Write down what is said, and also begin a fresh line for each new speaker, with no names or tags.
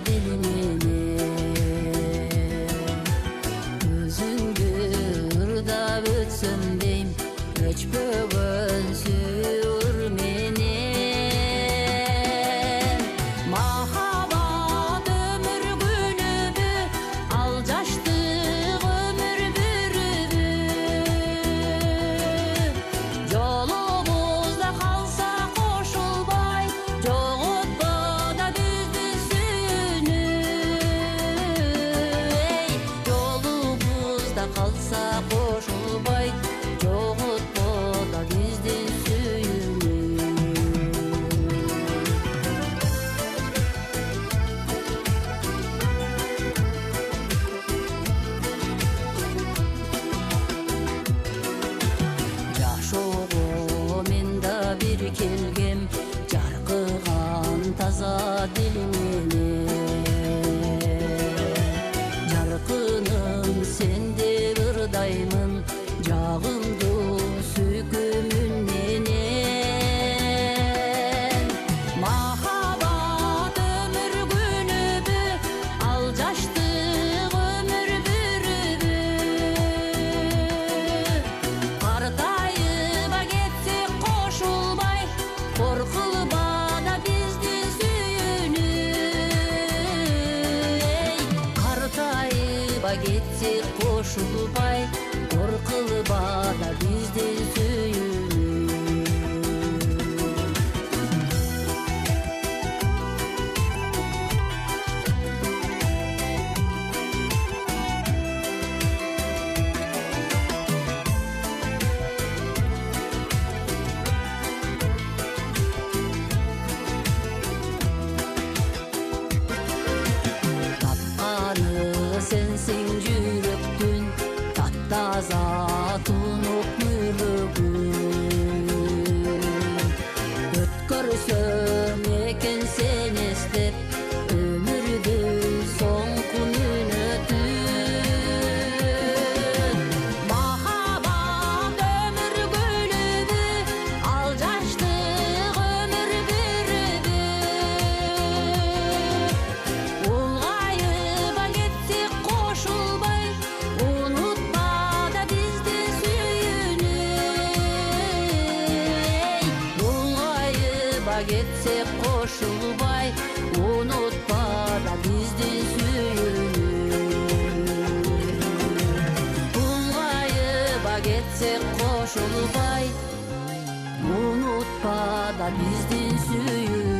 dilmeni özüңdü ырдап өтсөм дейм өчпөгөн сүйүр менен махабат өмүр күнүбү ал жаштык өмүр бүрүбү жолубузда калса кошулбай жоготпо да бизди сүйүүнү жолубузда калса кошулбай жоготпо да биздин сүйүүнү жашоого мен да бир келгем жаркыган таза дил менен жаркыным сен деп ырдаймын жагымдуу сүйкүмүн менен махабат өмүр күнүбү ал жаштык өмүр бүрүбү картайыба кетсек кошулбай коркулба да биздин сүйүүнү картайыба кетсек кошулбай коркулба да биздин сүйүүнү тапканы сенсиң жүрөктүн таптаза тунук мүлөгүн өткөрсөм экен сен эстеп өмүрдүн соңку мүнөтүн махабат өмүр күнүбү ал жаштык өмүр бүрүбү улгайыба кетсек кошулбай унутпа да биздин сүйүүнү улгайыба кетсек кошулбай унутпа да биздин сүйүүнү улгайыба кетсек кошулбай унутпа да биздин сүйүүнү